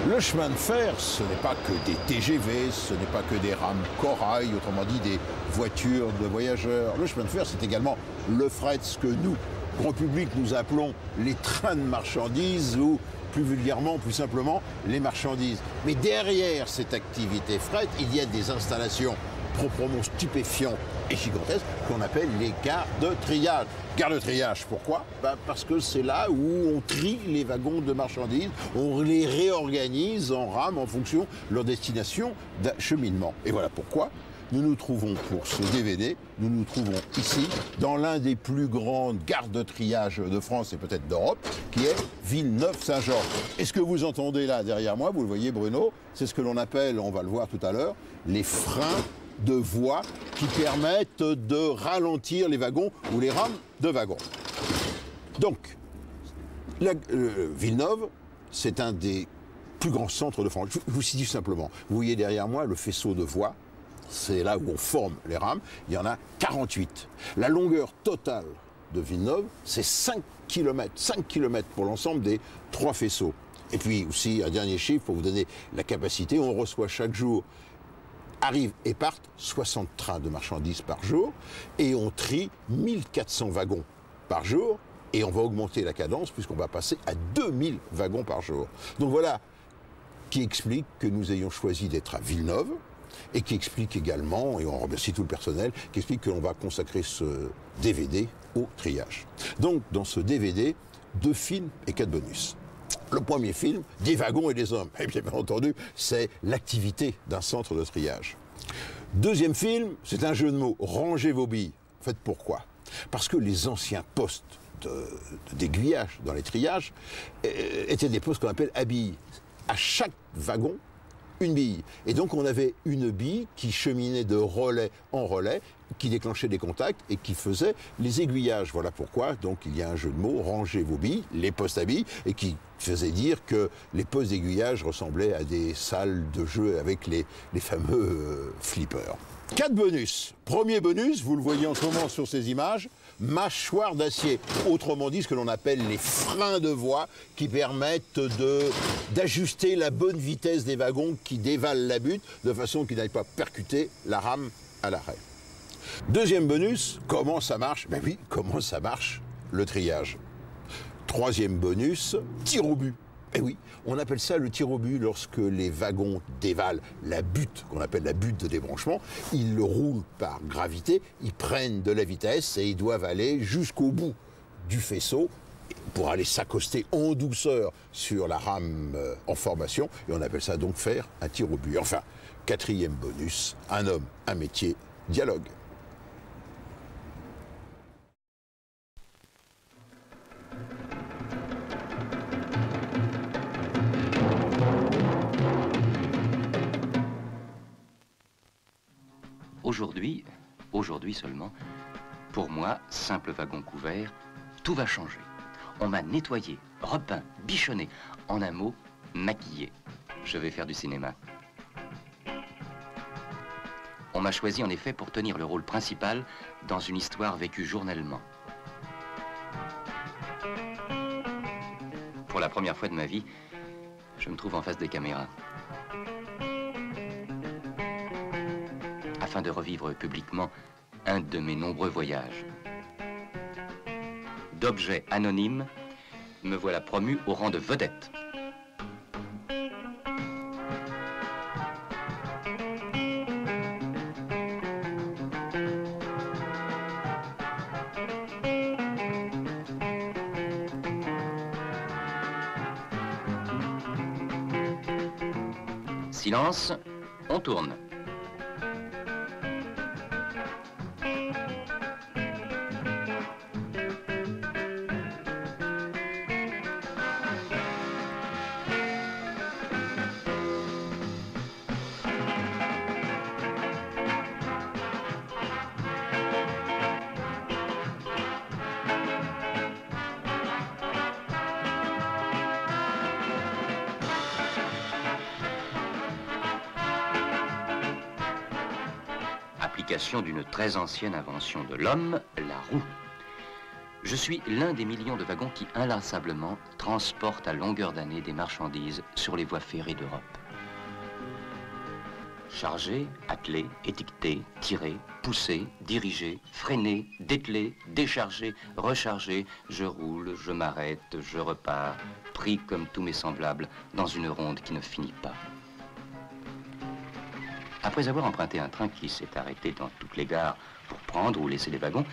Le chemin de fer, ce n'est pas que des TGV, ce n'est pas que des rames corail, autrement dit des voitures de voyageurs. Le chemin de fer, c'est également le fret, ce que nous, grand public, nous appelons les trains de marchandises ou plus vulgairement, plus simplement, les marchandises. Mais derrière cette activité fret, il y a des installations proprement stupéfiantes et gigantesques qu'on appelle les gares de triage. Gares de triage, pourquoi? Parce que c'est là où on trie les wagons de marchandises, on les réorganise en rames en fonction de leur destination d'acheminement. Et voilà pourquoi nous nous trouvons pour ce DVD, nous nous trouvons ici, dans l'un des plus grandes gares de triage de France et peut-être d'Europe, qui est Villeneuve-Saint-Georges. Et ce que vous entendez là derrière moi, vous le voyez Bruno, c'est ce que l'on appelle, on va le voir tout à l'heure, les freins de voie qui permettent de ralentir les wagons ou les rames de wagons. Donc, Villeneuve, c'est un des plus grands centres de France. Je vous situe simplement. Vous voyez derrière moi le faisceau de voies. C'est là où on forme les rames. Il y en a 48. La longueur totale de Villeneuve, c'est 5 km. 5 km pour l'ensemble des 3 faisceaux. Et puis aussi, un dernier chiffre pour vous donner la capacité. On reçoit chaque jour, arrivent et partent 60 trains de marchandises par jour. Et on trie 1400 wagons par jour. Et on va augmenter la cadence puisqu'on va passer à 2000 wagons par jour. Donc voilà qui explique que nous ayons choisi d'être à Villeneuve. Et qui explique également, et on remercie tout le personnel, qui explique que l'on va consacrer ce DVD au triage. Donc, dans ce DVD, 2 films et 4 bonus. Le premier film, des wagons et des hommes. Et bien entendu, c'est l'activité d'un centre de triage. Deuxième film, c'est un jeu de mots, rangez vos billes. En fait, pourquoi? Parce que les anciens postes d'aiguillage dans les triages étaient des postes qu'on appelle à billes. À chaque wagon, une bille. Et donc on avait une bille qui cheminait de relais en relais, qui déclenchait des contacts et qui faisait les aiguillages. Voilà pourquoi donc il y a un jeu de mots, rangez vos billes, les postes à billes, et qui faisait dire que les postes d'aiguillage ressemblaient à des salles de jeu avec les fameux flippers. 4 bonus. Premier bonus, vous le voyez en ce moment sur ces images, mâchoire d'acier. Autrement dit, ce que l'on appelle les freins de voie qui permettent d'ajuster la bonne vitesse des wagons qui dévalent la butte de façon qu'ils n'aillent pas percuter la rame à l'arrêt. Deuxième bonus, comment ça marche? Ben oui, comment ça marche le triage. Troisième bonus, tir au but. Eh oui, on appelle ça le tir au but lorsque les wagons dévalent la butte, qu'on appelle la butte de débranchement. Ils le roulent par gravité, ils prennent de la vitesse et ils doivent aller jusqu'au bout du faisceau pour aller s'accoster en douceur sur la rame en formation. Et on appelle ça donc faire un tir au but. Enfin, quatrième bonus, un homme, un métier, dialogue. Aujourd'hui seulement, pour moi, simple wagon couvert, tout va changer. On m'a nettoyé, repeint, bichonné, en un mot, maquillé. Je vais faire du cinéma. On m'a choisi en effet pour tenir le rôle principal dans une histoire vécue journellement. Pour la première fois de ma vie, je me trouve en face des caméras. Afin de revivre publiquement un de mes nombreux voyages. D'objet anonyme, me voilà promu au rang de vedette. Silence, on tourne. D'une très ancienne invention de l'homme, la roue. Je suis l'un des millions de wagons qui inlassablement transportent à longueur d'année des marchandises sur les voies ferrées d'Europe. Chargé, attelé, étiqueté, tiré, poussé, dirigé, freiné, dételé, déchargé, rechargé, je roule, je m'arrête, je repars, pris comme tous mes semblables dans une ronde qui ne finit pas. Après avoir emprunté un train qui s'est arrêté dans toutes les gares pour prendre ou laisser des wagons,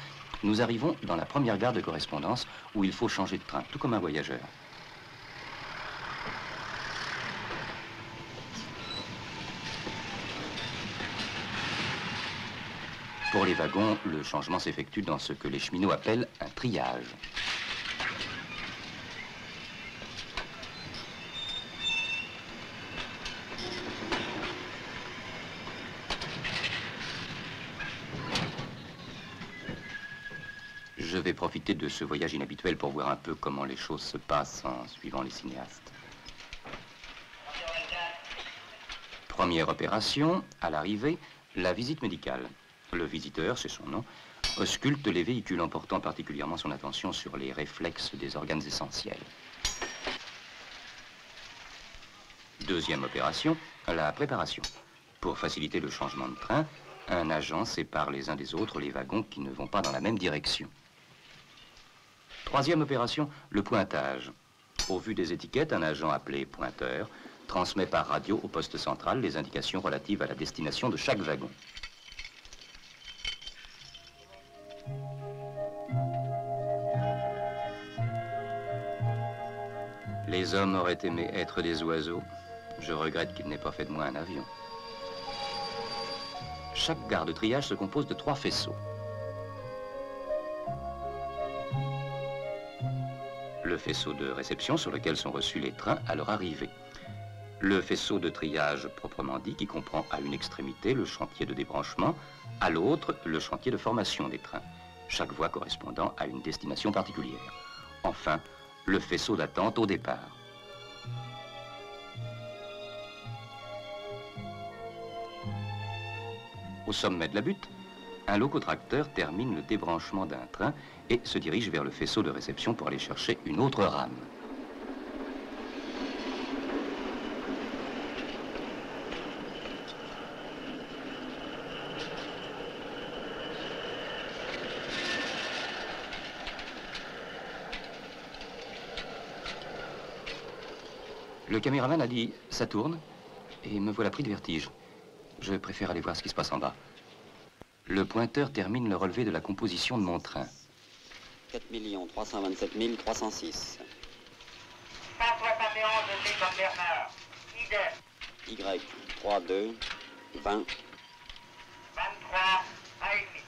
nous arrivons dans la première gare de correspondance où il faut changer de train, tout comme un voyageur. Pour les wagons, le changement s'effectue dans ce que les cheminots appellent un triage. Je vais profiter de ce voyage inhabituel pour voir un peu comment les choses se passent en suivant les cinéastes. Première opération, à l'arrivée, la visite médicale. Le visiteur, c'est son nom, ausculte les véhicules en portant particulièrement son attention sur les réflexes des organes essentiels. Deuxième opération, la préparation. Pour faciliter le changement de train, un agent sépare les uns des autres les wagons qui ne vont pas dans la même direction. Troisième opération, le pointage. Au vu des étiquettes, un agent appelé pointeur transmet par radio au poste central les indications relatives à la destination de chaque wagon. Les hommes auraient aimé être des oiseaux. Je regrette qu'il n'ait pas fait de moi un avion. Chaque gare de triage se compose de 3 faisceaux. Le faisceau de réception sur lequel sont reçus les trains à leur arrivée. Le faisceau de triage proprement dit qui comprend à une extrémité le chantier de débranchement, à l'autre le chantier de formation des trains, chaque voie correspondant à une destination particulière. Enfin, le faisceau d'attente au départ. Au sommet de la butte, un locotracteur termine le débranchement d'un train et se dirige vers le faisceau de réception pour aller chercher une autre rame. Le caméraman a dit « ça tourne » et me voilà pris de vertige. Je préfère aller voir ce qui se passe en bas. Le pointeur termine le relevé de la composition de mon train. 4 327 306. 171 de C comme Bernard. Idem. Y, 3, 2, 20. 23 à et demi.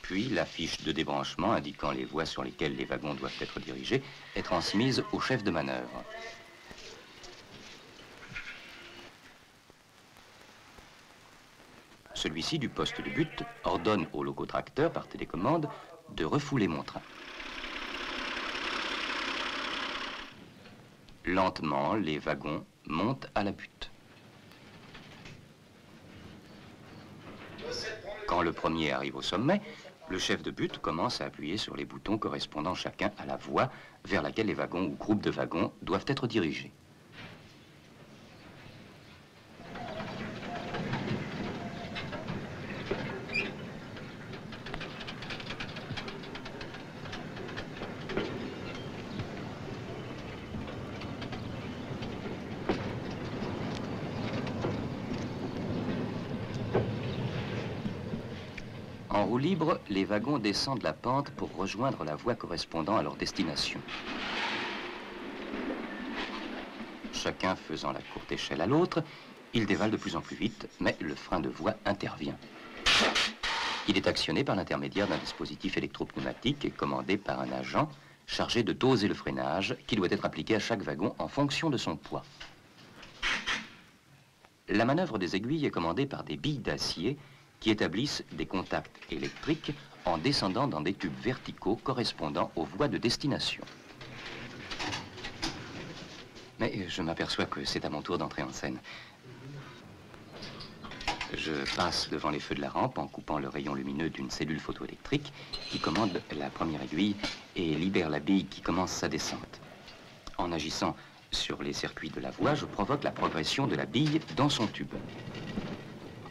Puis la fiche de débranchement indiquant les voies sur lesquelles les wagons doivent être dirigés est transmise au chef de manœuvre. Celui-ci, du poste de but, ordonne au locotracteur par télécommande de refouler mon train. Lentement, les wagons montent à la butte. Quand le premier arrive au sommet, le chef de butte commence à appuyer sur les boutons correspondant chacun à la voie vers laquelle les wagons ou groupes de wagons doivent être dirigés. En roue libre, les wagons descendent la pente pour rejoindre la voie correspondant à leur destination. Chacun faisant la courte échelle à l'autre, ils dévalent de plus en plus vite, mais le frein de voie intervient. Il est actionné par l'intermédiaire d'un dispositif électropneumatique et commandé par un agent chargé de doser le freinage qui doit être appliqué à chaque wagon en fonction de son poids. La manœuvre des aiguilles est commandée par des billes d'acier qui établissent des contacts électriques en descendant dans des tubes verticaux correspondant aux voies de destination. Mais je m'aperçois que c'est à mon tour d'entrer en scène. Je passe devant les feux de la rampe en coupant le rayon lumineux d'une cellule photoélectrique qui commande la première aiguille et libère la bille qui commence sa descente. En agissant sur les circuits de la voie, je provoque la progression de la bille dans son tube.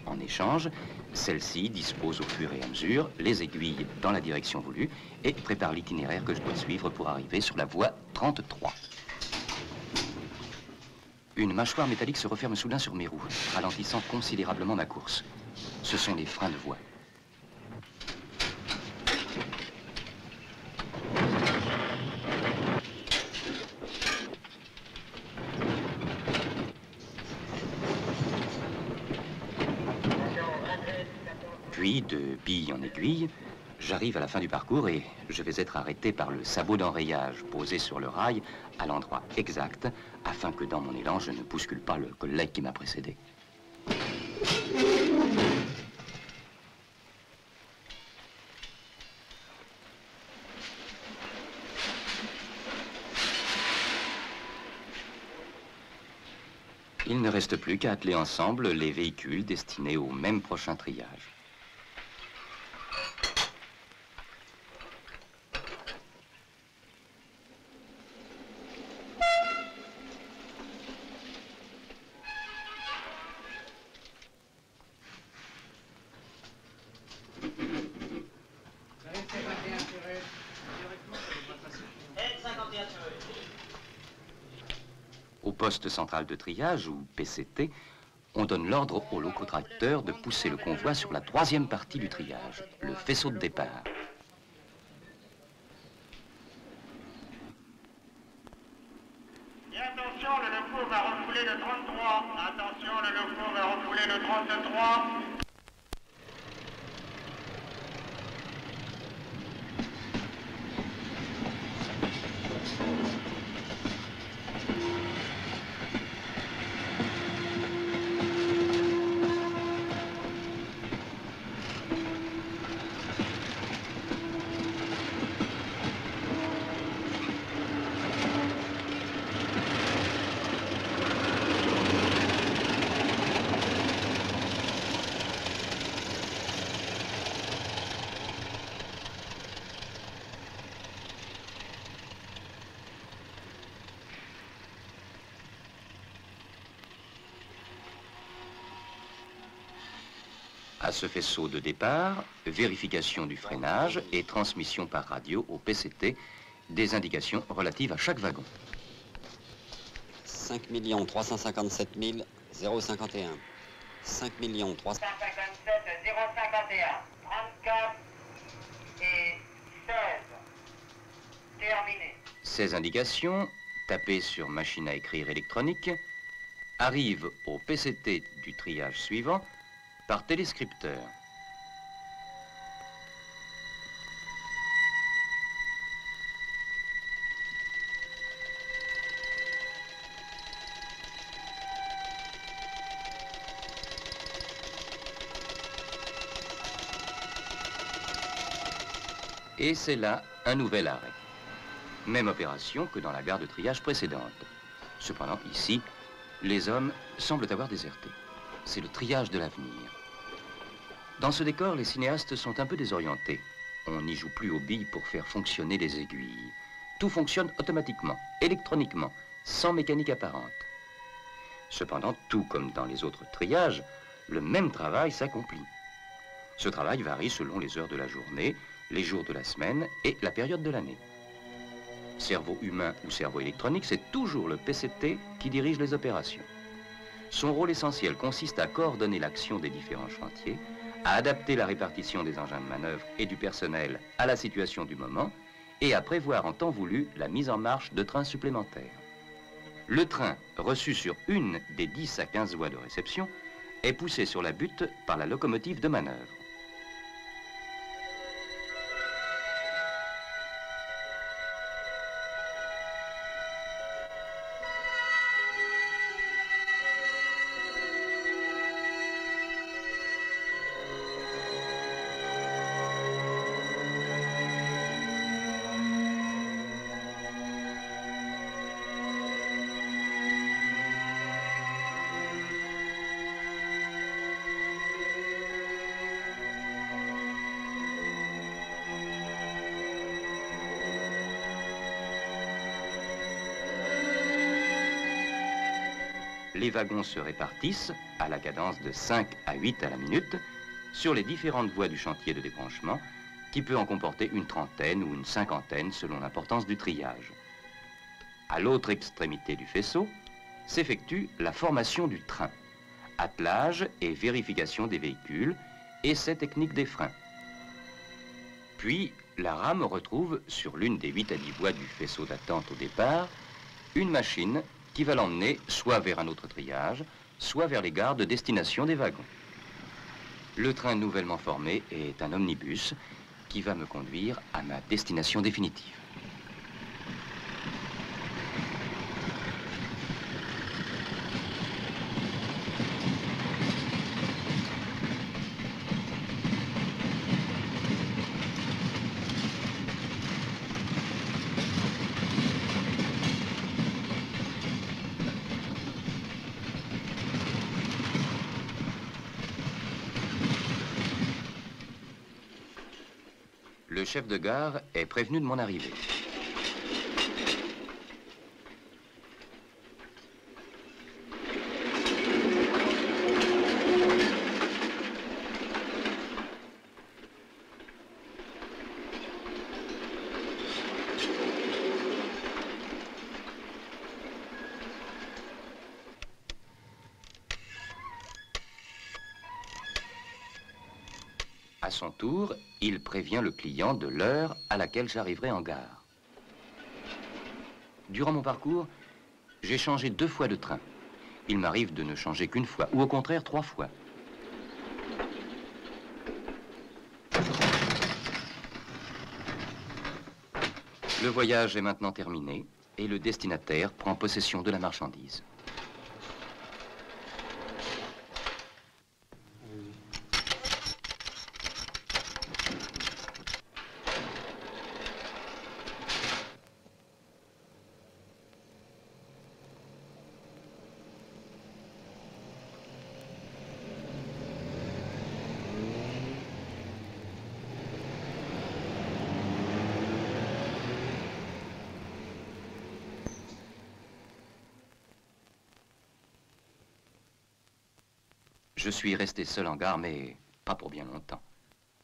En échange, celle-ci dispose au fur et à mesure les aiguilles dans la direction voulue et prépare l'itinéraire que je dois suivre pour arriver sur la voie 33. Une mâchoire métallique se referme soudain sur mes roues, ralentissant considérablement ma course. Ce sont les freins de voie. Puis, de bille en aiguille, j'arrive à la fin du parcours et je vais être arrêté par le sabot d'enrayage posé sur le rail à l'endroit exact afin que dans mon élan, je ne bouscule pas le collègue qui m'a précédé. Il ne reste plus qu'à atteler ensemble les véhicules destinés au même prochain triage. Au poste central de triage, ou PCT, on donne l'ordre au locotracteur de pousser le convoi sur la troisième partie du triage, le faisceau de départ. Et attention, le loco va refouler le 33. Attention, le loco va refouler le 33. À ce faisceau de départ, vérification du freinage et transmission par radio au PCT des indications relatives à chaque wagon. 5 357 051. 5 300 157 051. 34 et 16. Terminé. Ces indications, tapées sur machine à écrire électronique, arrivent au PCT du triage suivant par téléscripteur. Et c'est là un nouvel arrêt. Même opération que dans la gare de triage précédente. Cependant, ici, les hommes semblent avoir déserté. C'est le triage de l'avenir. Dans ce décor, les cinéastes sont un peu désorientés. On n'y joue plus aux billes pour faire fonctionner les aiguilles. Tout fonctionne automatiquement, électroniquement, sans mécanique apparente. Cependant, tout comme dans les autres triages, le même travail s'accomplit. Ce travail varie selon les heures de la journée, les jours de la semaine et la période de l'année. Cerveau humain ou cerveau électronique, c'est toujours le PCT qui dirige les opérations. Son rôle essentiel consiste à coordonner l'action des différents chantiers, à adapter la répartition des engins de manœuvre et du personnel à la situation du moment et à prévoir en temps voulu la mise en marche de trains supplémentaires. Le train, reçu sur une des 10 à 15 voies de réception, est poussé sur la butte par la locomotive de manœuvre. Les wagons se répartissent, à la cadence de 5 à 8 à la minute, sur les différentes voies du chantier de débranchement, qui peut en comporter une trentaine ou une cinquantaine selon l'importance du triage. À l'autre extrémité du faisceau, s'effectue la formation du train, attelage et vérification des véhicules, essai technique des freins. Puis, la rame retrouve, sur l'une des 8 à 10 voies du faisceau d'attente au départ, une machine qui va l'emmener soit vers un autre triage, soit vers les gares de destination des wagons. Le train nouvellement formé est un omnibus qui va me conduire à ma destination définitive. Le chef de gare est prévenu de mon arrivée. À son tour, il prévient le client de l'heure à laquelle j'arriverai en gare. Durant mon parcours, j'ai changé 2 fois de train. Il m'arrive de ne changer qu'une fois, ou au contraire 3 fois. Le voyage est maintenant terminé et le destinataire prend possession de la marchandise. Je suis resté seul en gare, mais pas pour bien longtemps.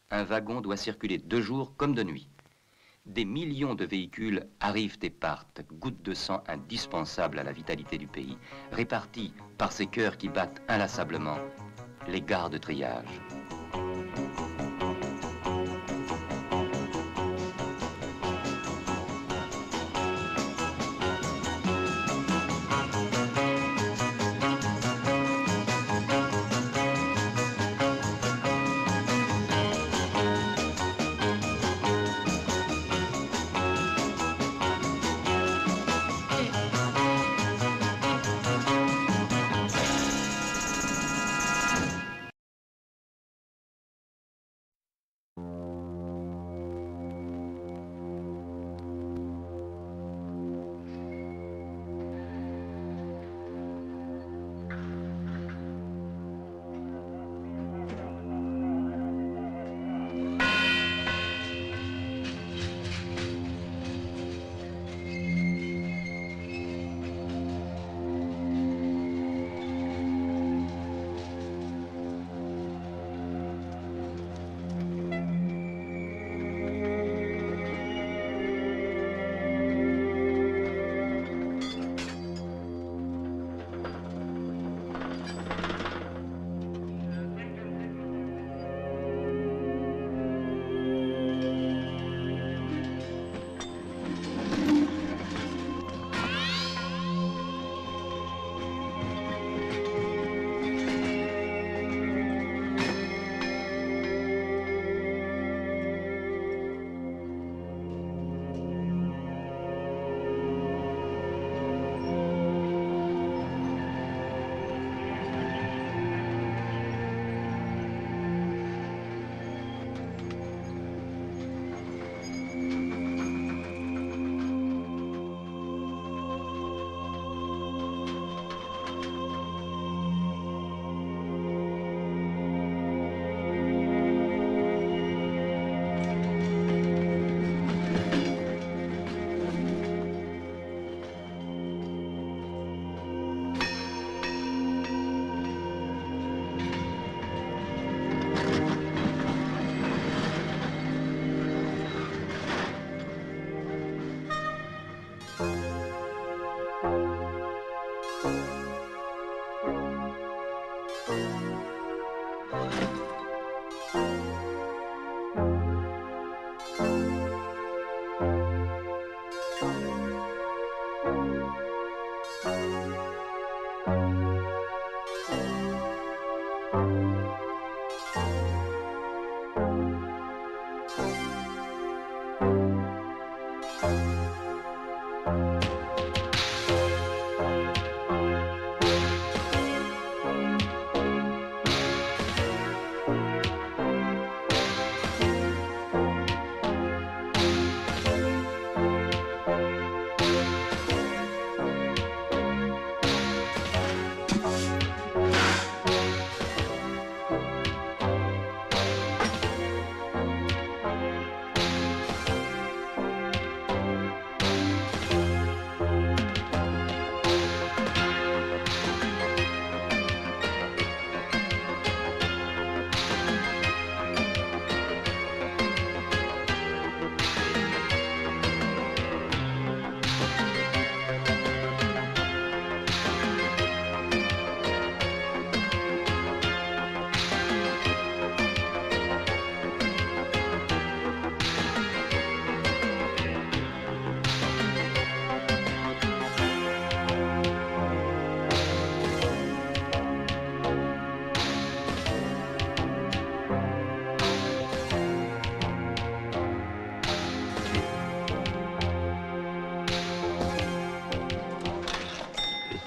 Un wagon doit circuler de jour comme de nuit. Des millions de véhicules arrivent et partent, gouttes de sang indispensables à la vitalité du pays, répartis par ces cœurs qui battent inlassablement, les gares de triage.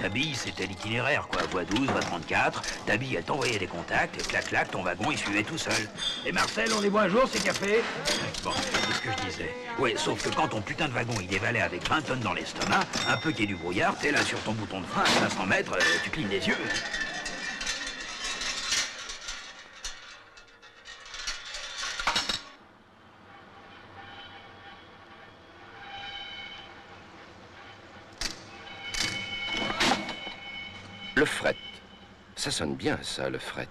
ta bille, c'était l'itinéraire, quoi. Voie 12, voie 34, ta bille, elle t'envoyait des contacts, et clac-clac, ton wagon, il suivait tout seul. Et Marcel, on est bon un jour, c'est café? Bon, c'est ce que je disais. Ouais, sauf que quand ton putain de wagon, il dévalait avec 20 tonnes dans l'estomac, un peu qu'il y ait du brouillard, t'es là sur ton bouton de frein à 500 mètres, tu clignes des yeux. Le fret. Ça sonne bien, ça, le fret.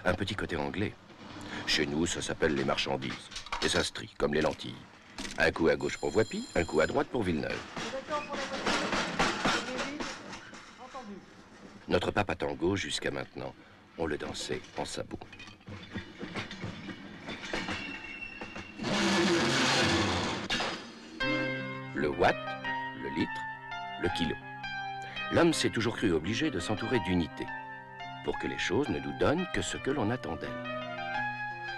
Un petit côté anglais. Chez nous, ça s'appelle les marchandises. Et ça se trie, comme les lentilles. Un coup à gauche pour Voipy, un coup à droite pour Villeneuve. Notre papa tango, jusqu'à maintenant, on le dansait en sabot. Le watt, le litre, le kilo. L'homme s'est toujours cru obligé de s'entourer d'unités, pour que les choses ne nous donnent que ce que l'on attend d'elles.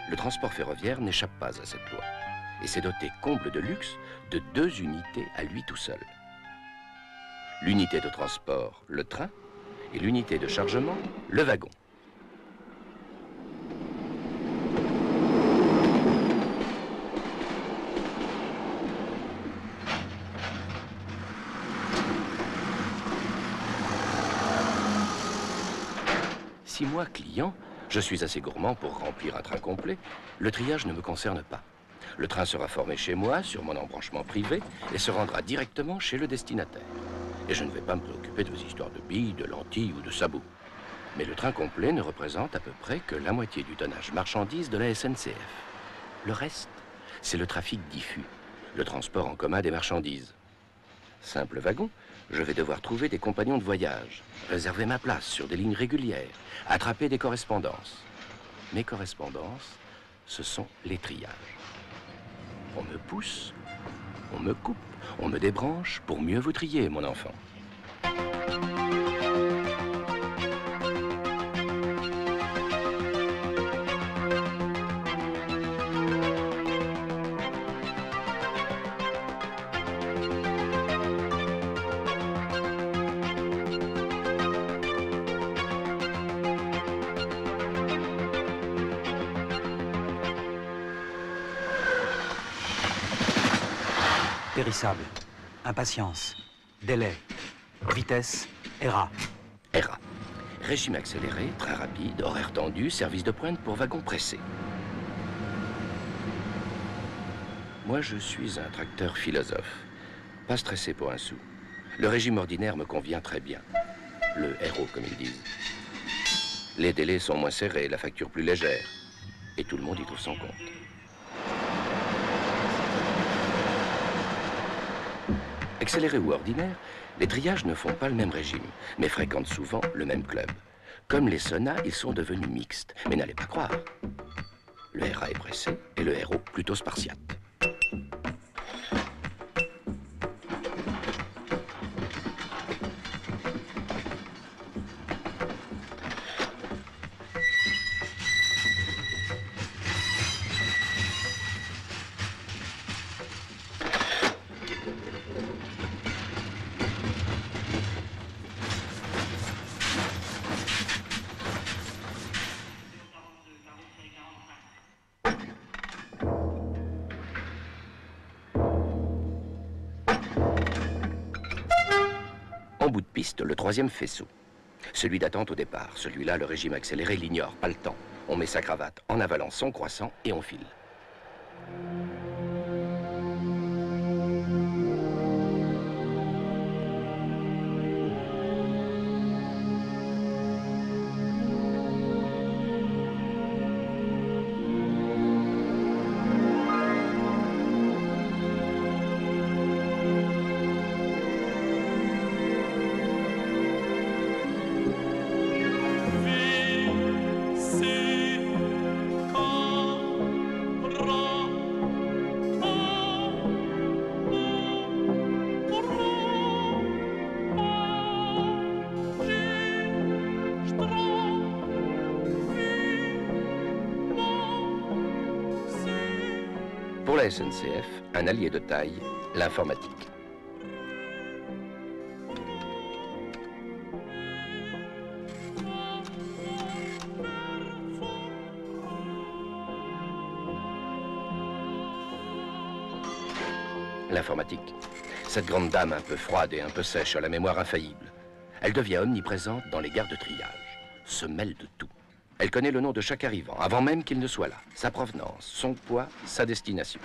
Le transport ferroviaire n'échappe pas à cette loi, et s'est doté, comble de luxe, de 2 unités à lui tout seul. L'unité de transport, le train, et l'unité de chargement, le wagon. Si moi, client, je suis assez gourmand pour remplir un train complet, le triage ne me concerne pas. Le train sera formé chez moi, sur mon embranchement privé, et se rendra directement chez le destinataire. Et je ne vais pas me préoccuper de vos histoires de billes, de lentilles ou de sabots. Mais le train complet ne représente à peu près que la moitié du tonnage marchandises de la SNCF. Le reste, c'est le trafic diffus, le transport en commun des marchandises. Simple wagon, je vais devoir trouver des compagnons de voyage, réserver ma place sur des lignes régulières, attraper des correspondances. Mes correspondances, ce sont les triages. On me pousse, on me coupe, on me débranche pour mieux vous trier, mon enfant. Périssable, impatience, délai, vitesse, ERA. ERA. Régime accéléré, train rapide, horaire tendu, service de pointe pour wagon pressé. Moi, je suis un tracteur philosophe. Pas stressé pour un sou. Le régime ordinaire me convient très bien. Le héros, comme ils disent. Les délais sont moins serrés, la facture plus légère. Et tout le monde y trouve son compte. Accéléré ou ordinaire, les triages ne font pas le même régime, mais fréquentent souvent le même club. Comme les sonas, ils sont devenus mixtes, mais n'allez pas croire. Le RA est pressé et le héros plutôt spartiate. En bout de piste, le 3e faisceau. Celui d'attente au départ. Celui-là, le régime accéléré l'ignore, pas le temps. On met sa cravate en avalant son croissant et on file. Pour la SNCF, un allié de taille, l'informatique. L'informatique. Cette grande dame un peu froide et un peu sèche a la mémoire infaillible. Elle devient omniprésente dans les gares de triage, se mêle de tout. Elle connaît le nom de chaque arrivant, avant même qu'il ne soit là, sa provenance, son poids, sa destination.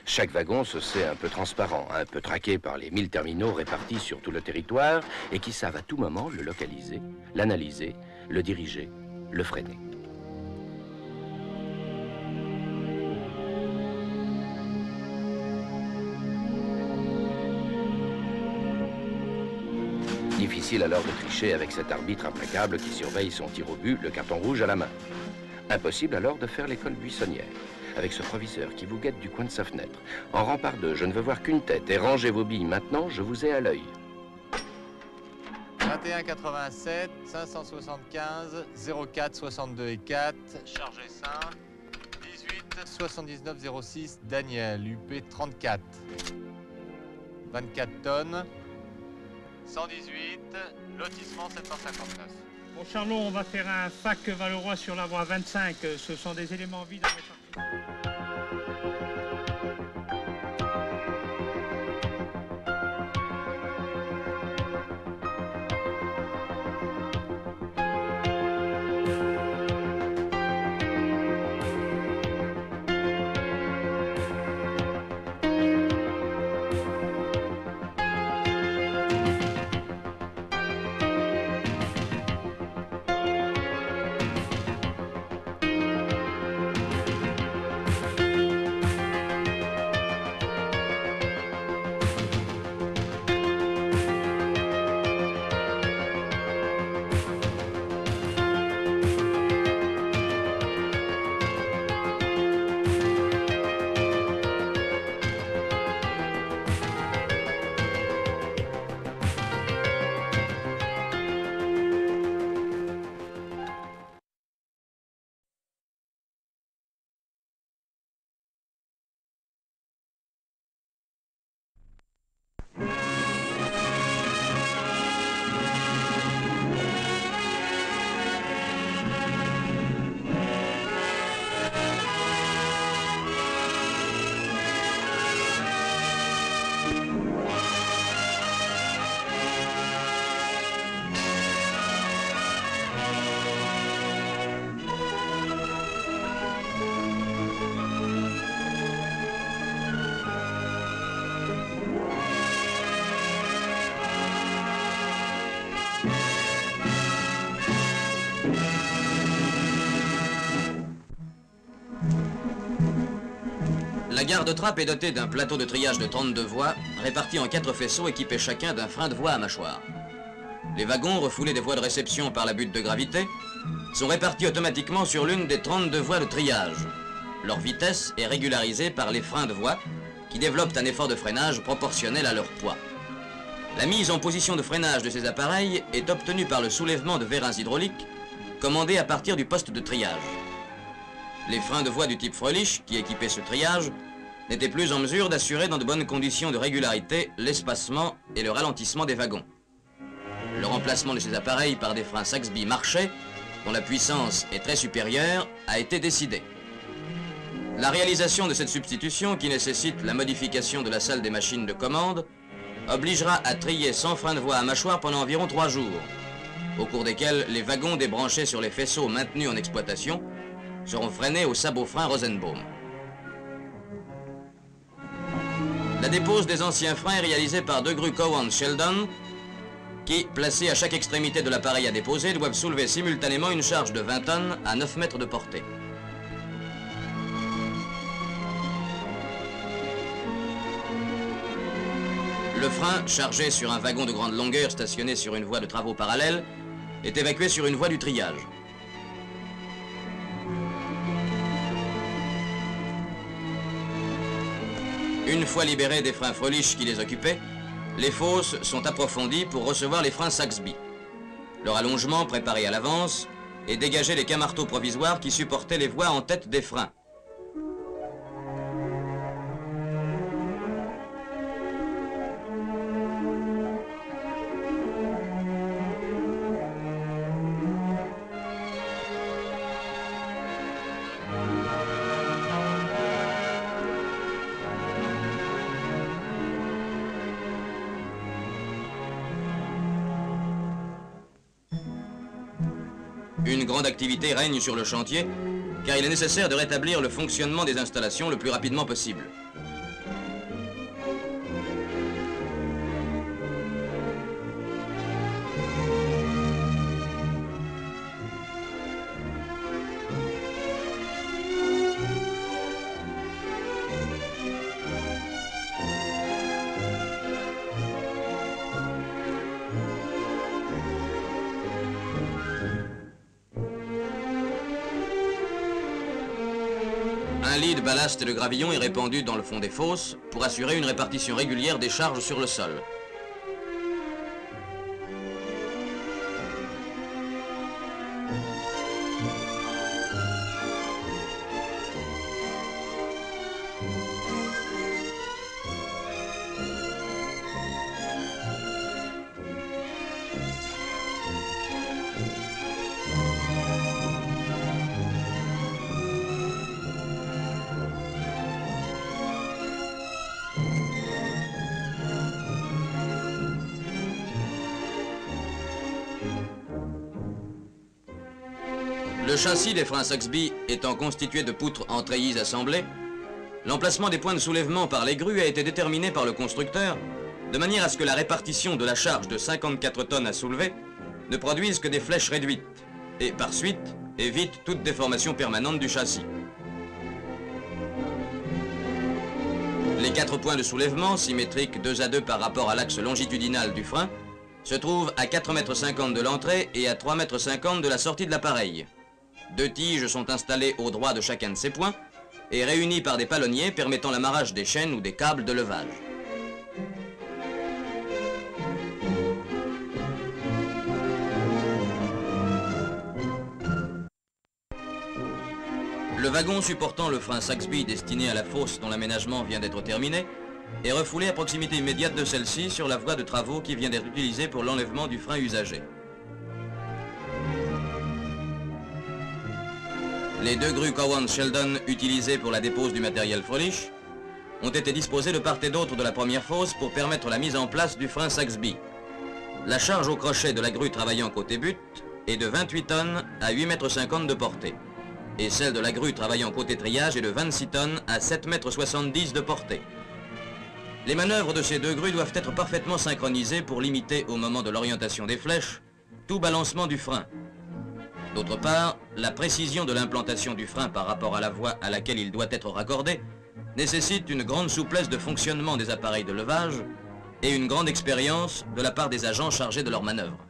Chaque wagon se sait un peu transparent, un peu traqué par les 1000 terminaux répartis sur tout le territoire et qui savent à tout moment le localiser, l'analyser, le diriger, le freiner. Difficile alors de tricher avec cet arbitre implacable qui surveille son tir au but, le carton rouge à la main. Impossible alors de faire l'école buissonnière, avec ce proviseur qui vous guette du coin de sa fenêtre. En rang par deux, je ne veux voir qu'une tête, et rangez vos billes maintenant, je vous ai à l'œil. 21,87, 575, 04, 62 et 4, chargé 5, 18, 79, 06, Daniel, UP 34, 24 tonnes, 118, lotissement 759. Bon Charlot, on va faire un fac Valeroy sur la voie 25. Ce sont des éléments vides à répartir. La gare de Trappes est dotée d'un plateau de triage de 32 voies, répartis en 4 faisceaux équipés chacun d'un frein de voie à mâchoire. Les wagons, refoulés des voies de réception par la butte de gravité, sont répartis automatiquement sur l'une des 32 voies de triage. Leur vitesse est régularisée par les freins de voie, qui développent un effort de freinage proportionnel à leur poids. La mise en position de freinage de ces appareils est obtenue par le soulèvement de vérins hydrauliques, commandés à partir du poste de triage. Les freins de voie du type Fröhlich, qui équipaient ce triage, n'étaient plus en mesure d'assurer dans de bonnes conditions de régularité l'espacement et le ralentissement des wagons. Le remplacement de ces appareils par des freins Saxby Marchais, dont la puissance est très supérieure, a été décidé. La réalisation de cette substitution, qui nécessite la modification de la salle des machines de commande, obligera à trier sans frein de voie à mâchoire pendant environ 3 jours, au cours desquels les wagons débranchés sur les faisceaux maintenus en exploitation seront freinés au sabot-frein Rosenbaum. La dépose des anciens freins est réalisée par 2 grues Cowan Sheldon qui, placées à chaque extrémité de l'appareil à déposer, doivent soulever simultanément une charge de 20 tonnes à 9 mètres de portée. Le frein, chargé sur un wagon de grande longueur stationné sur une voie de travaux parallèle, est évacué sur une voie du triage. Une fois libérés des freins Fröhlich qui les occupaient, les fosses sont approfondies pour recevoir les freins Saxby. Leur allongement, préparé à l'avance, et dégager les camarteaux provisoires qui supportaient les voies en tête des freins. Une grande activité règne sur le chantier, car il est nécessaire de rétablir le fonctionnement des installations le plus rapidement possible. Un lit de ballast et de gravillon est répandu dans le fond des fosses pour assurer une répartition régulière des charges sur le sol. Le châssis des freins Saxby étant constitué de poutres en treillis assemblées, l'emplacement des points de soulèvement par les grues a été déterminé par le constructeur de manière à ce que la répartition de la charge de 54 tonnes à soulever ne produise que des flèches réduites et, par suite, évite toute déformation permanente du châssis. Les 4 points de soulèvement, symétriques 2 à 2 par rapport à l'axe longitudinal du frein, se trouvent à 4,50 m de l'entrée et à 3,50 m de la sortie de l'appareil. 2 tiges sont installées au droit de chacun de ces points et réunies par des palonniers permettant l'amarrage des chaînes ou des câbles de levage. Le wagon supportant le frein Saxby destiné à la fosse dont l'aménagement vient d'être terminé est refoulé à proximité immédiate de celle-ci sur la voie de travaux qui vient d'être utilisée pour l'enlèvement du frein usagé. Les 2 grues Cowan Sheldon utilisées pour la dépose du matériel Fröhlich ont été disposées de part et d'autre de la première fosse pour permettre la mise en place du frein Saxby. La charge au crochet de la grue travaillant côté butte est de 28 tonnes à 8,50 m de portée et celle de la grue travaillant côté triage est de 26 tonnes à 7,70 m de portée. Les manœuvres de ces 2 grues doivent être parfaitement synchronisées pour limiter au moment de l'orientation des flèches tout balancement du frein. D'autre part, la précision de l'implantation du frein par rapport à la voie à laquelle il doit être raccordé nécessite une grande souplesse de fonctionnement des appareils de levage et une grande expérience de la part des agents chargés de leurs manœuvres.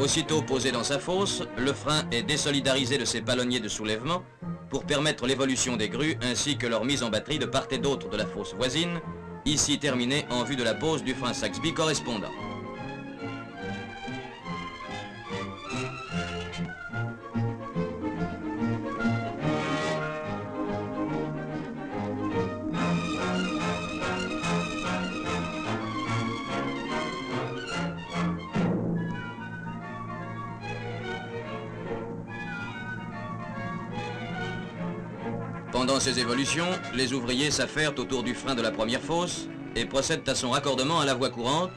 Aussitôt posé dans sa fosse, le frein est désolidarisé de ses palonniers de soulèvement pour permettre l'évolution des grues ainsi que leur mise en batterie de part et d'autre de la fosse voisine, ici terminée en vue de la pose du frein Saxby correspondant. Pendant ces évolutions, les ouvriers s'affairent autour du frein de la première fosse et procèdent à son raccordement à la voie courante,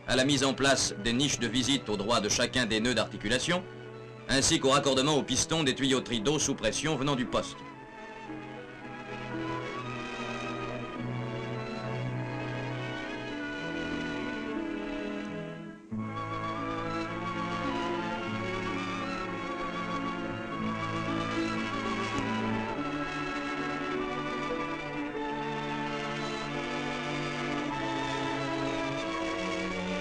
à la mise en place des niches de visite au droit de chacun des nœuds d'articulation, ainsi qu'au raccordement au piston des tuyauteries d'eau sous pression venant du poste.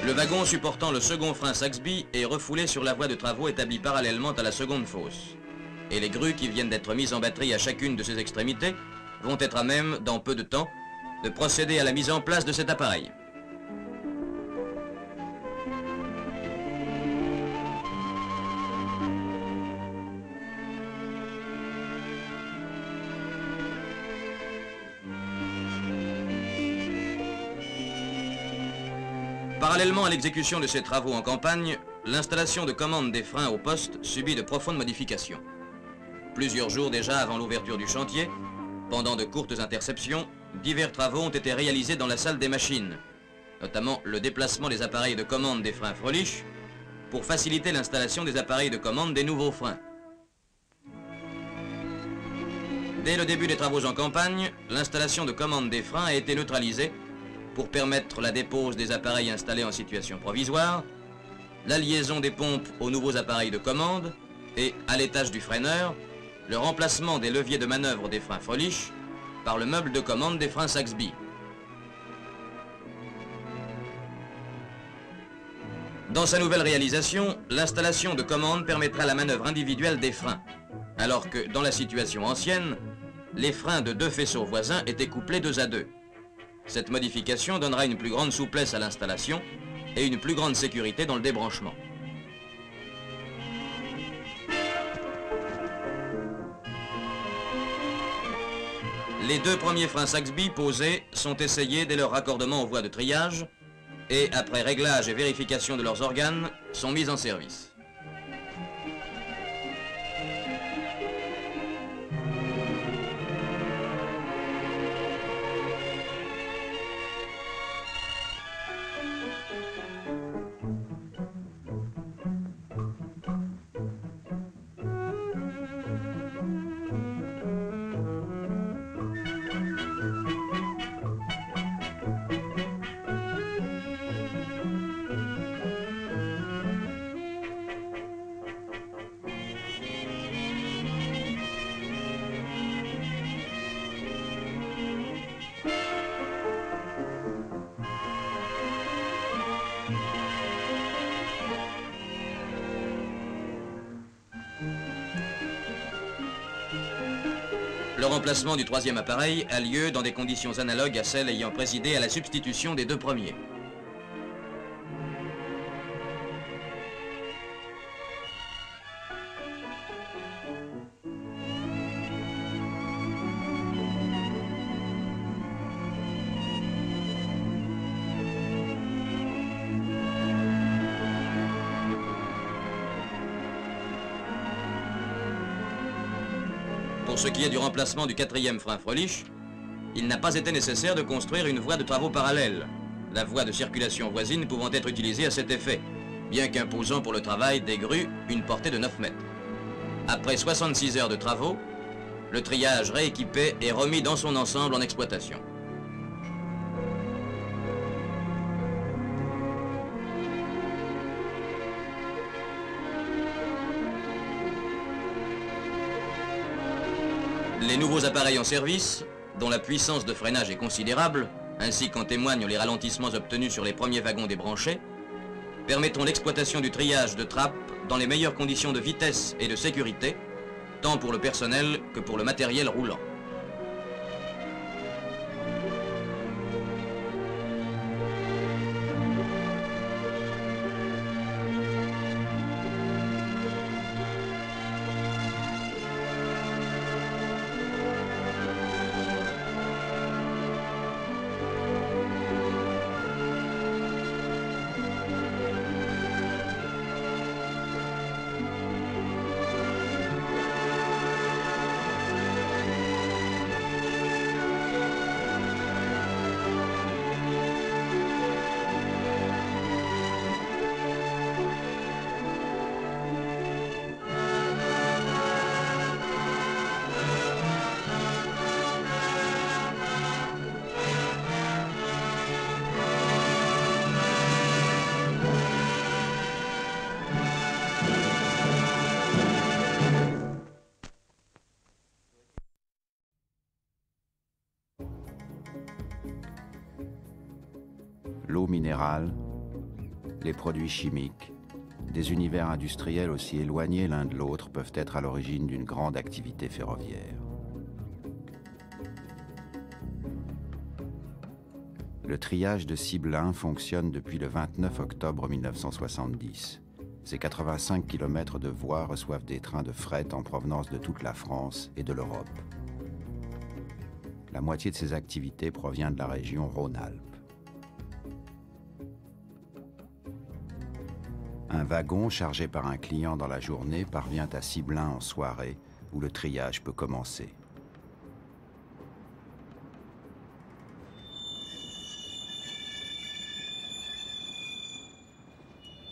Le wagon supportant le second frein Saxby est refoulé sur la voie de travaux établie parallèlement à la seconde fosse. Et les grues qui viennent d'être mises en batterie à chacune de ses extrémités vont être à même, dans peu de temps, de procéder à la mise en place de cet appareil. Parallèlement à l'exécution de ces travaux en campagne, l'installation de commande des freins au poste subit de profondes modifications. Plusieurs jours déjà avant l'ouverture du chantier, pendant de courtes interceptions, divers travaux ont été réalisés dans la salle des machines, notamment le déplacement des appareils de commande des freins Fröhlich pour faciliter l'installation des appareils de commande des nouveaux freins. Dès le début des travaux en campagne, l'installation de commande des freins a été neutralisée pour permettre la dépose des appareils installés en situation provisoire, la liaison des pompes aux nouveaux appareils de commande et, à l'étage du freineur, le remplacement des leviers de manœuvre des freins Fröhlich par le meuble de commande des freins Saxby. Dans sa nouvelle réalisation, l'installation de commande permettra la manœuvre individuelle des freins, alors que, dans la situation ancienne, les freins de deux faisceaux voisins étaient couplés 2 à 2. Cette modification donnera une plus grande souplesse à l'installation et une plus grande sécurité dans le débranchement. Les 2 premiers freins Saxby posés sont essayés dès leur raccordement aux voies de triage et, après réglage et vérification de leurs organes, sont mis en service. Le remplacement du 3e appareil a lieu dans des conditions analogues à celles ayant présidé à la substitution des 2 premiers. Pour ce qui est du remplacement du 4e frein Fröhlich, il n'a pas été nécessaire de construire une voie de travaux parallèle, la voie de circulation voisine pouvant être utilisée à cet effet, bien qu'imposant pour le travail des grues une portée de 9 mètres. Après 66 heures de travaux, le triage rééquipé est remis dans son ensemble en exploitation. Les nouveaux appareils en service, dont la puissance de freinage est considérable, ainsi qu'en témoignent les ralentissements obtenus sur les premiers wagons débranchés, permettront l'exploitation du triage de trappe dans les meilleures conditions de vitesse et de sécurité, tant pour le personnel que pour le matériel roulant. L'eau minérale, les produits chimiques, des univers industriels aussi éloignés l'un de l'autre peuvent être à l'origine d'une grande activité ferroviaire. Le triage de Ciblin fonctionne depuis le 29 octobre 1970. Ces 85 km de voies reçoivent des trains de fret en provenance de toute la France et de l'Europe. La moitié de ces activités provient de la région Rhône-Alpes. Un wagon chargé par un client dans la journée parvient à Ciblin en soirée, où le triage peut commencer.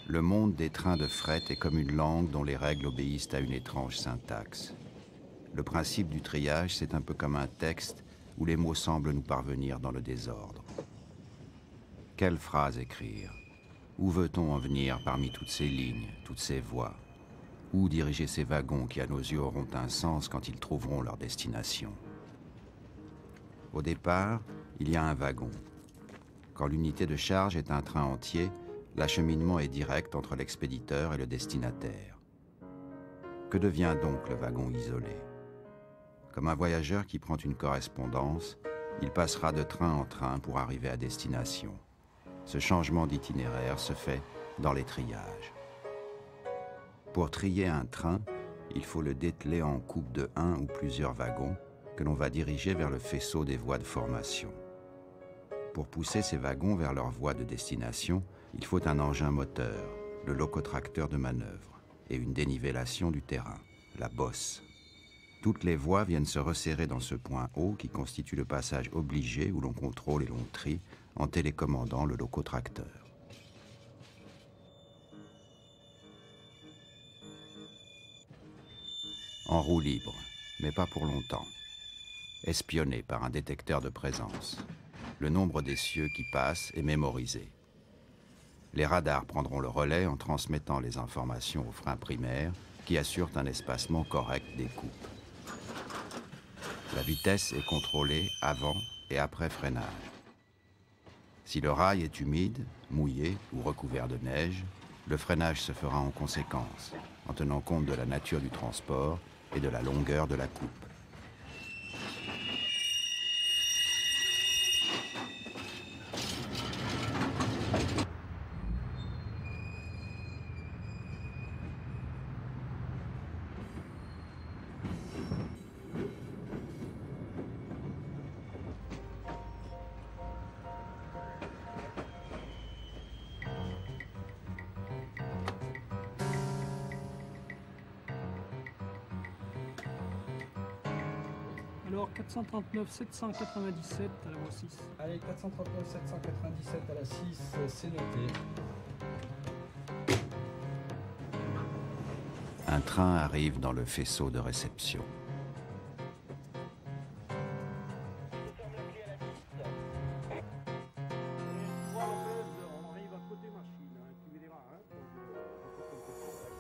Le monde des trains de fret est comme une langue dont les règles obéissent à une étrange syntaxe. Le principe du triage, c'est un peu comme un texte où les mots semblent nous parvenir dans le désordre. Quelle phrase écrire? Où veut-on en venir parmi toutes ces lignes, toutes ces voies? Où diriger ces wagons qui, à nos yeux, auront un sens quand ils trouveront leur destination? Au départ, il y a un wagon. Quand l'unité de charge est un train entier, l'acheminement est direct entre l'expéditeur et le destinataire. Que devient donc le wagon isolé? Comme un voyageur qui prend une correspondance, il passera de train en train pour arriver à destination. Ce changement d'itinéraire se fait dans les triages. Pour trier un train, il faut le dételer en coupe de un ou plusieurs wagons que l'on va diriger vers le faisceau des voies de formation. Pour pousser ces wagons vers leur voie de destination, il faut un engin moteur, le locotracteur de manœuvre, et une dénivellation du terrain, la bosse. Toutes les voies viennent se resserrer dans ce point haut qui constitue le passage obligé où l'on contrôle et l'on trie en télécommandant le locotracteur. En roue libre, mais pas pour longtemps. Espionné par un détecteur de présence. Le nombre d'essieux qui passent est mémorisé. Les radars prendront le relais en transmettant les informations aux freins primaires qui assurent un espacement correct des coupes. La vitesse est contrôlée avant et après freinage. Si le rail est humide, mouillé ou recouvert de neige, le freinage se fera en conséquence, en tenant compte de la nature du transport et de la longueur de la coupe. Alors 439 797 à la voie 6. Allez, 439 797 à la 6, c'est noté. Un train arrive dans le faisceau de réception.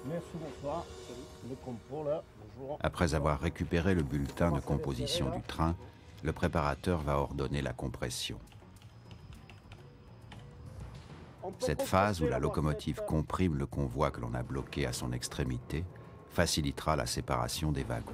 Merci, bonsoir. Le contrôle, bonjour. Après avoir récupéré le bulletin de composition du train, le préparateur va ordonner la compression. Cette phase où la locomotive comprime le convoi que l'on a bloqué à son extrémité facilitera la séparation des wagons.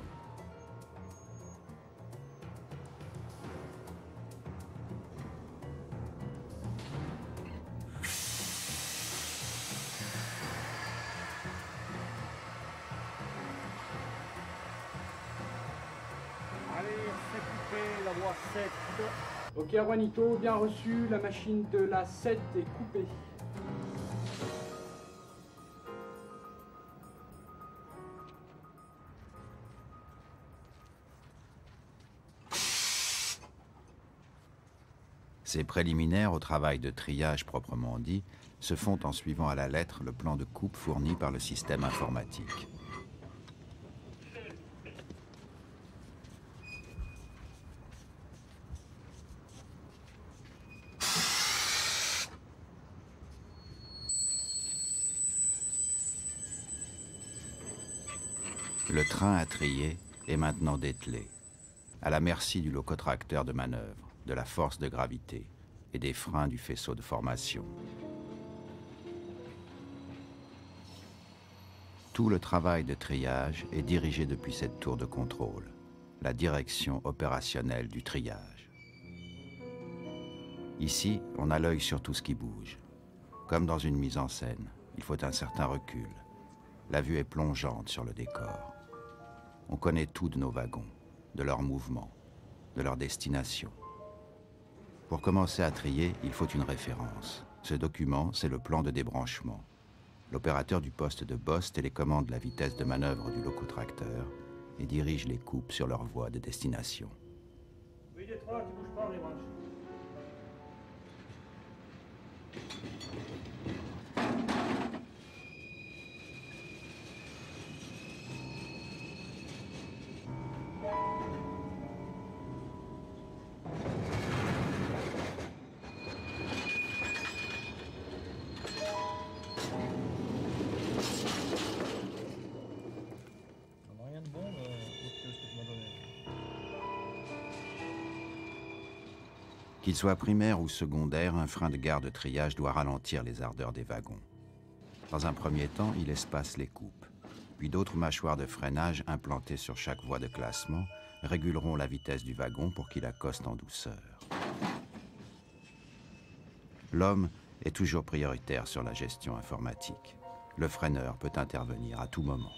Allez, c'est coupé, la voie 7. Ok, Juanito, bien reçu, la machine de la 7 est coupée. Ces préliminaires au travail de triage proprement dit se font en suivant à la lettre le plan de coupe fourni par le système informatique. Le train à trier est maintenant dételé, à la merci du locotracteur de manœuvre, de la force de gravité et des freins du faisceau de formation. Tout le travail de triage est dirigé depuis cette tour de contrôle, la direction opérationnelle du triage. Ici, on a l'œil sur tout ce qui bouge. Comme dans une mise en scène, il faut un certain recul. La vue est plongeante sur le décor. On connaît tout de nos wagons, de leurs mouvements, de leur destination. Pour commencer à trier, il faut une référence. Ce document, c'est le plan de débranchement. L'opérateur du poste de bosse télécommande la vitesse de manœuvre du locotracteur et dirige les coupes sur leur voie de destination. Oui, Détroit, qui bouge pas, on les branche. Qu'il soit primaire ou secondaire, un frein de garde-triage doit ralentir les ardeurs des wagons. Dans un premier temps, il espace les coupes. Puis d'autres mâchoires de freinage implantées sur chaque voie de classement réguleront la vitesse du wagon pour qu'il accoste en douceur. L'homme est toujours prioritaire sur la gestion informatique. Le freineur peut intervenir à tout moment.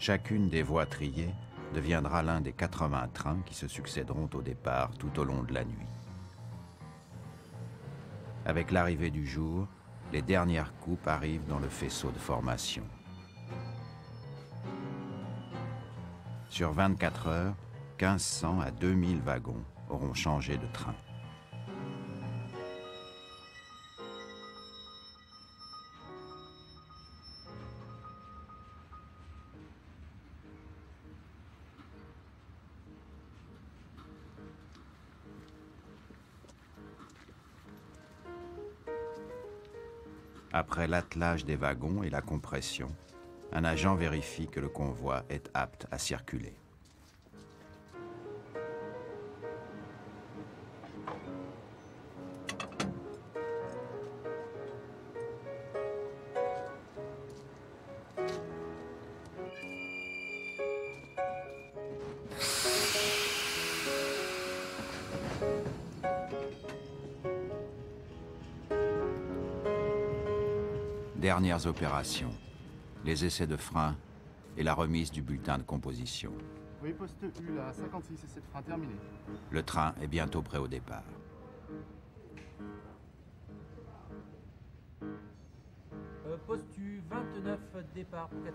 Chacune des voies triées deviendra l'un des 80 trains qui se succéderont au départ tout au long de la nuit. Avec l'arrivée du jour, les dernières coupes arrivent dans le faisceau de formation. Sur 24 heures, 1500 à 2000 wagons auront changé de train. Après l'attelage des wagons et la compression, un agent vérifie que le convoi est apte à circuler. Dernières opérations, les essais de frein et la remise du bulletin de composition. Oui, poste U, là, 56, essai de frein terminé. Le train est bientôt prêt au départ. Poste U, 29, départ pour 435-412.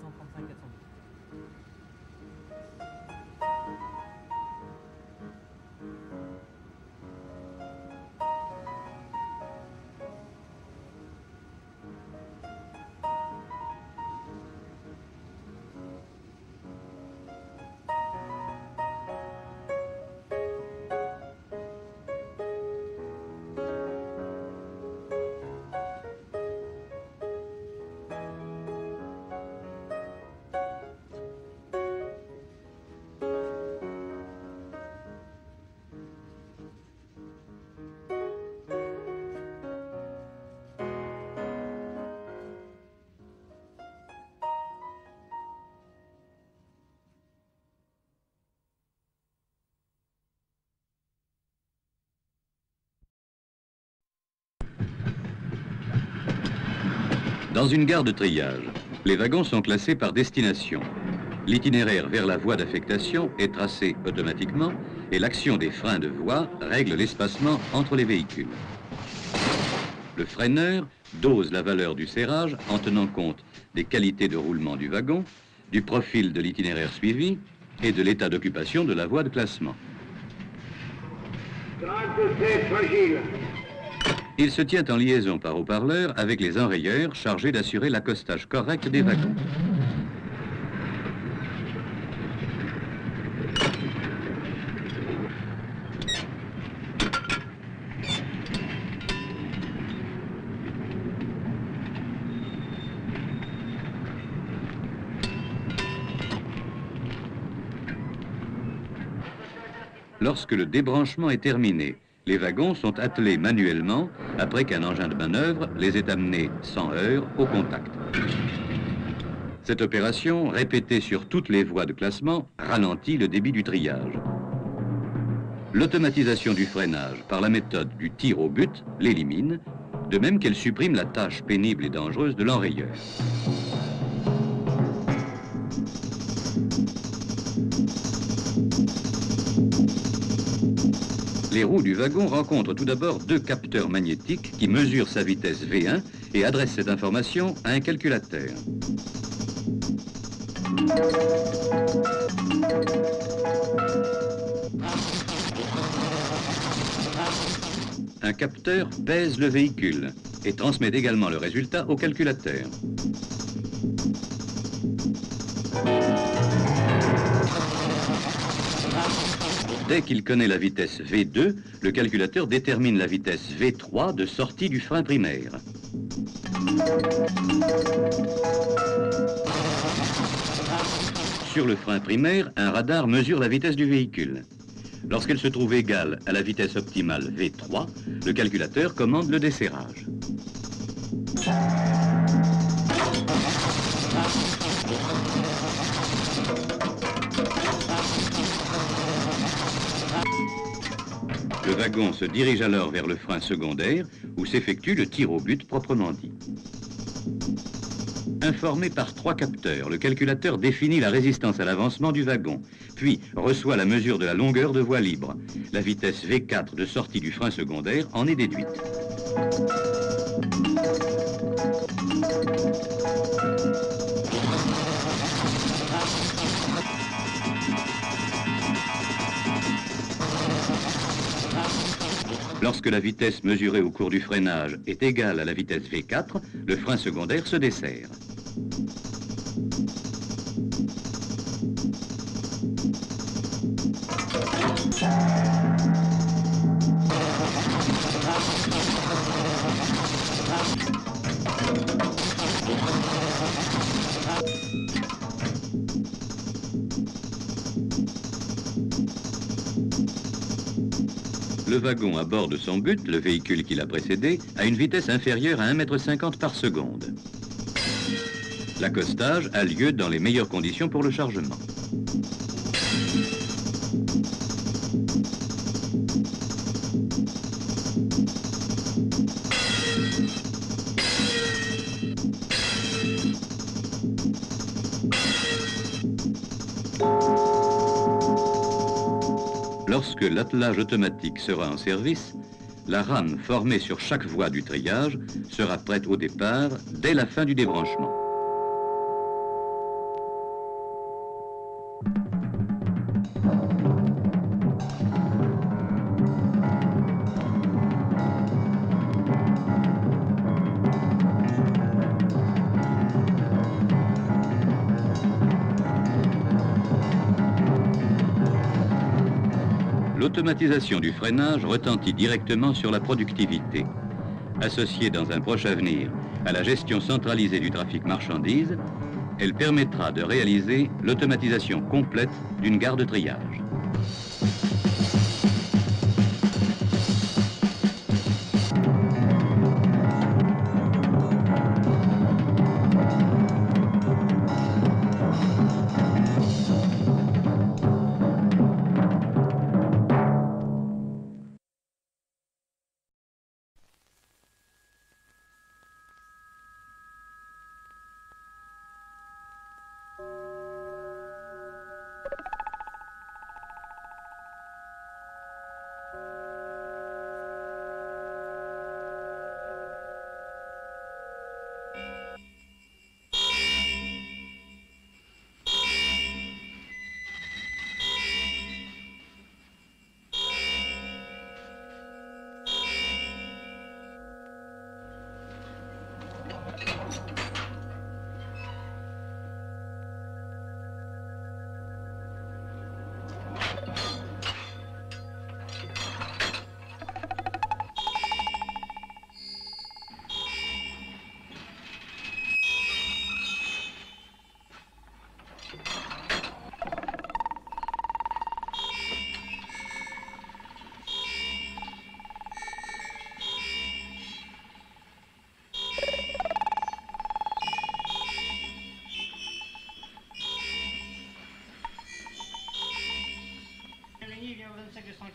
Dans une gare de triage, les wagons sont classés par destination. L'itinéraire vers la voie d'affectation est tracé automatiquement et l'action des freins de voie règle l'espacement entre les véhicules. Le freineur dose la valeur du serrage en tenant compte des qualités de roulement du wagon, du profil de l'itinéraire suivi et de l'état d'occupation de la voie de classement. 37 fragile. Il se tient en liaison par haut-parleur avec les enrayeurs chargés d'assurer l'accostage correct des wagons. Lorsque le débranchement est terminé, les wagons sont attelés manuellement après qu'un engin de manœuvre les ait amenés sans heurts au contact. Cette opération, répétée sur toutes les voies de classement, ralentit le débit du triage. L'automatisation du freinage par la méthode du tir au but l'élimine, de même qu'elle supprime la tâche pénible et dangereuse de l'enrayeur. Les roues du wagon rencontrent tout d'abord deux capteurs magnétiques qui mesurent sa vitesse V1 et adressent cette information à un calculateur. Un capteur pèse le véhicule et transmet également le résultat au calculateur. Dès qu'il connaît la vitesse V2, le calculateur détermine la vitesse V3 de sortie du frein primaire. Sur le frein primaire, un radar mesure la vitesse du véhicule. Lorsqu'elle se trouve égale à la vitesse optimale V3, le calculateur commande le desserrage. Le wagon se dirige alors vers le frein secondaire où s'effectue le tir au but proprement dit. Informé par trois capteurs, le calculateur définit la résistance à l'avancement du wagon, puis reçoit la mesure de la longueur de voie libre. La vitesse V4 de sortie du frein secondaire en est déduite. Lorsque la vitesse mesurée au cours du freinage est égale à la vitesse V4, le frein secondaire se desserre. Le wagon à bord de son but, le véhicule qui l'a précédé, a une vitesse inférieure à 1,50 m par seconde. L'accostage a lieu dans les meilleures conditions pour le chargement. Lorsque l'attelage automatique sera en service, la rame formée sur chaque voie du triage sera prête au départ dès la fin du débranchement. L'automatisation du freinage retentit directement sur la productivité. Associée dans un proche avenir à la gestion centralisée du trafic marchandises, elle permettra de réaliser l'automatisation complète d'une gare de triage.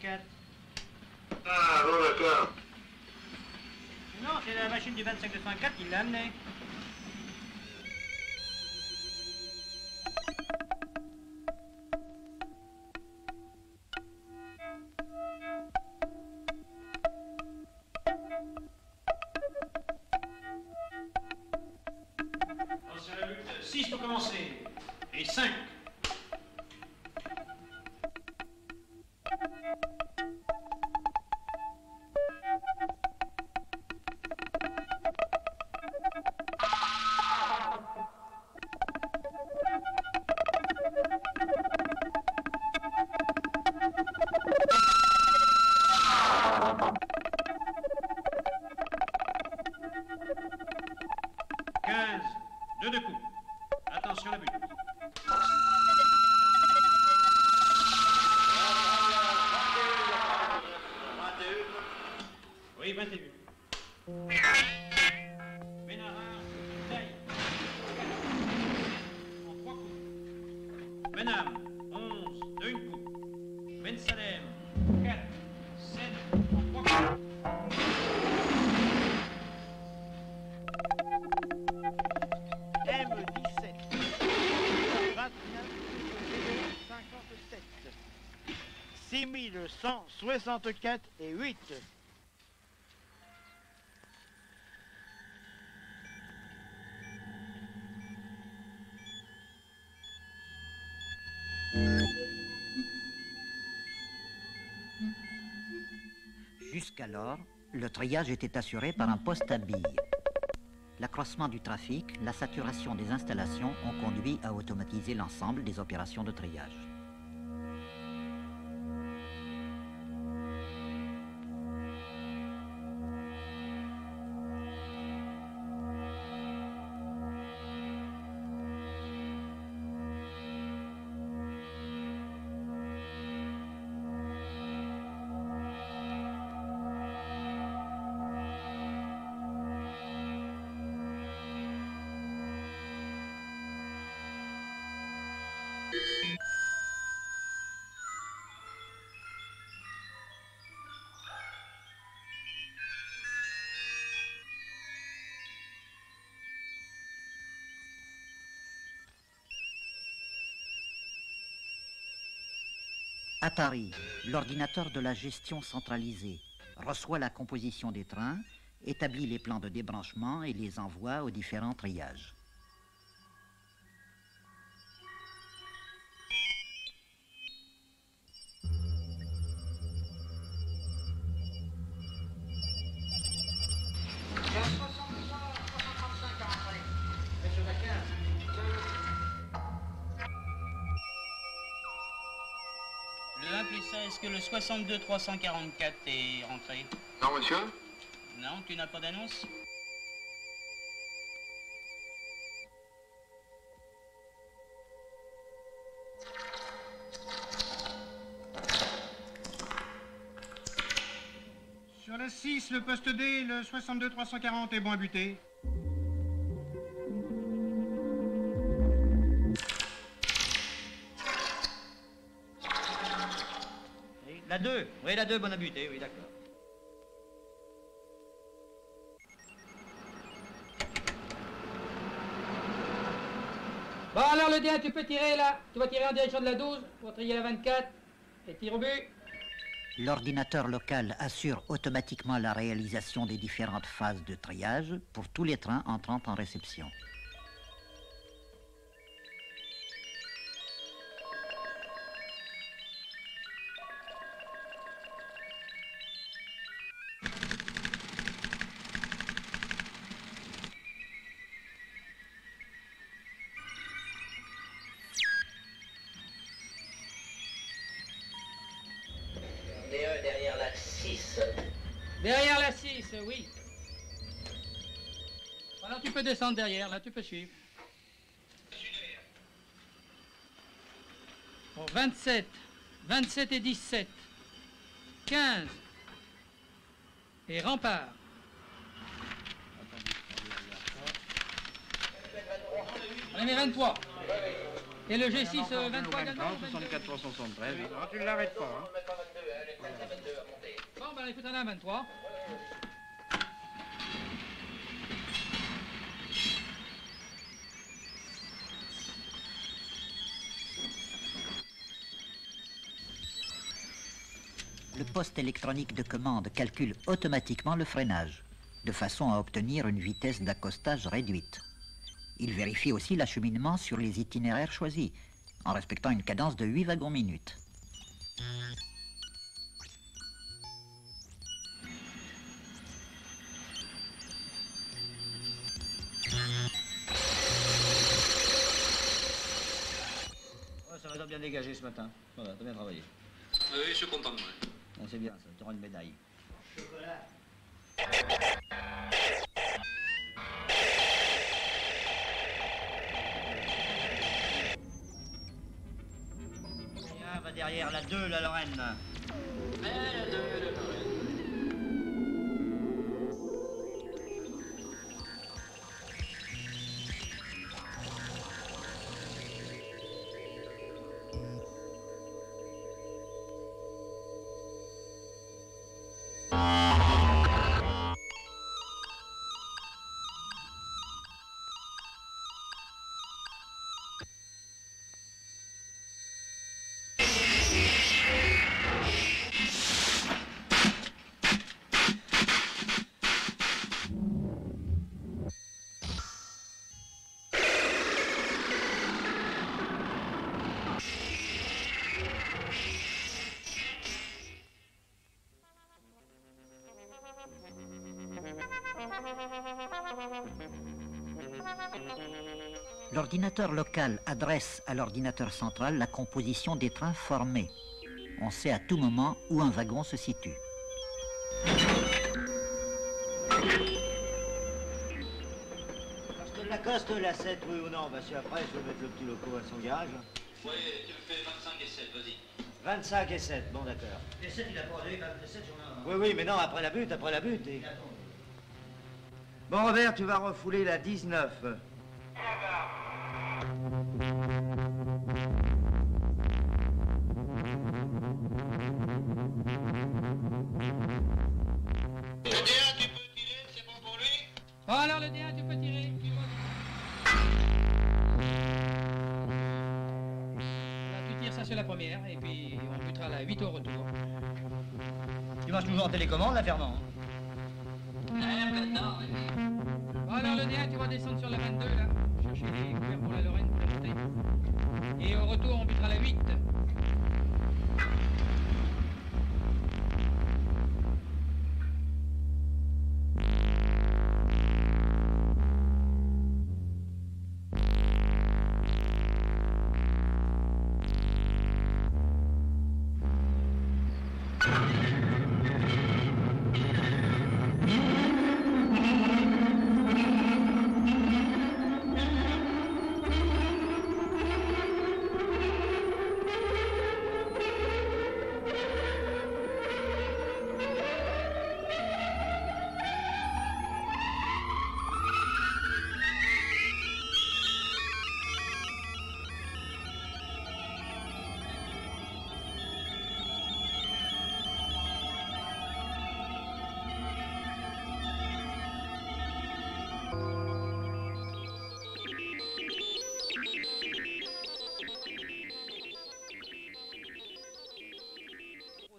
24. Ah, bon, d'accord. Non, c'est la machine du 25-204 qui l'a amené. Attention à la lutte, 6 pour commencer. Et 5. Deux coups. Attention à la butte. Oui, 21. Bénarin, taille. En 3 coups. Benham, 11, de 1 coup. Ben Salem, 4, 7, en 3 coups. M17, 29, 57, 6164 et 8. Jusqu'alors, le triage était assuré par un poste à billes. L'accroissement du trafic, la saturation des installations ont conduit à automatiser l'ensemble des opérations de triage. Atari, l'ordinateur de la gestion centralisée, reçoit la composition des trains, établit les plans de débranchement et les envoie aux différents triages. Le 1 plus 1, est-ce que le 62 344 est rentré? Non, monsieur. Non, tu n'as pas d'annonce? Sur la 6, le poste D, le 62 340 est bon à buter. La 2, oui, la 2, bonne à buter, oui, d'accord. Bon, alors le D1, tu peux tirer là. Tu vas tirer en direction de la 12, pour trier la 24, et tire au but. L'ordinateur local assure automatiquement la réalisation des différentes phases de triage pour tous les trains entrant en réception. D1 derrière la 6. Derrière la 6, oui. Alors tu peux descendre derrière, là tu peux suivre. Bon, 27, 27 et 17, 15 et rempart. On met 23. Et le G6, 23 également? 64 373. Non, tu ne l'arrêtes pas. Hein. par les foutans 23. Le poste électronique de commande calcule automatiquement le freinage, de façon à obtenir une vitesse d'accostage réduite. Il vérifie aussi l'acheminement sur les itinéraires choisis, en respectant une cadence de 8 wagons minutes. Ça va bien dégagé ce matin. Voilà, t'as bien travaillé. Oui, je suis content de moi. Ah, c'est bien, ça te rend une médaille. Chocolat. Tiens, va derrière la 2, la Lorraine. La 2, la Lorraine. L'ordinateur local adresse à l'ordinateur central la composition des trains formés. On sait à tout moment où un wagon se situe. Parce que Lacoste, la 7, oui ou non? Bah si après, je vais mettre le petit loco à son garage. Oui, tu me fais 25 et 7, vas-y. 25 et 7, bon d'accord. Les 7, il a pas donné, les 7, j'en ai un. Oui, mais non, après la butte. Et... Bon, Robert, tu vas refouler la 19. Le D1, tu peux tirer, c'est bon pour lui? Bon, alors le D1, tu peux tirer. Là, tu tires ça sur la première, et puis on butera la 8 au retour. Tu marches toujours en télécommande, là, Fernand? Bon, alors le D1, tu vas descendre sur la 22, là. Chercher les couverts pour la Lorraine pour l'ajouter. Et au retour, on butera la 8.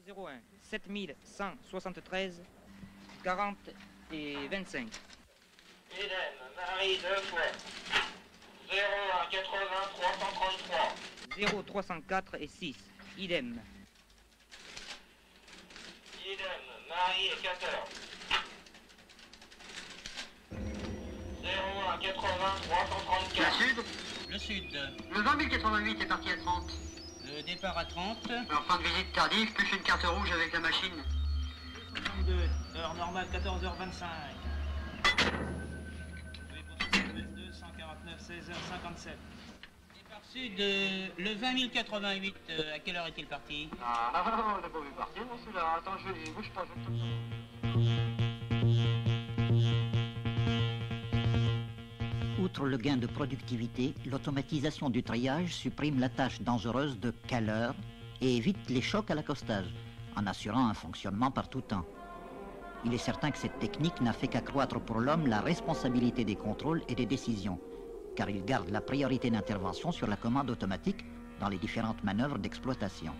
.01 7173 40 et 25. Idem, Marie 2 fois. 01 80 333. 0304 et 6. Idem. Idem, Marie et 14. 01 80 334. Le sud. Le sud. Le 20 088 est parti à 30. Le départ à 30. Alors, fin de visite tardive, plus une carte rouge avec la machine. 62, heure normale 14h25. Oui, pour 2 149, 16h57. Départ sud, le 20 088, à quelle heure est-il parti? Ah, on n'a pas vu partir, non, celui-là. Attends, je bouge pas, Outre le gain de productivité, l'automatisation du triage supprime la tâche dangereuse de caleur et évite les chocs à l'accostage, en assurant un fonctionnement par tout temps. Il est certain que cette technique n'a fait qu'accroître pour l'homme la responsabilité des contrôles et des décisions, car il garde la priorité d'intervention sur la commande automatique dans les différentes manœuvres d'exploitation.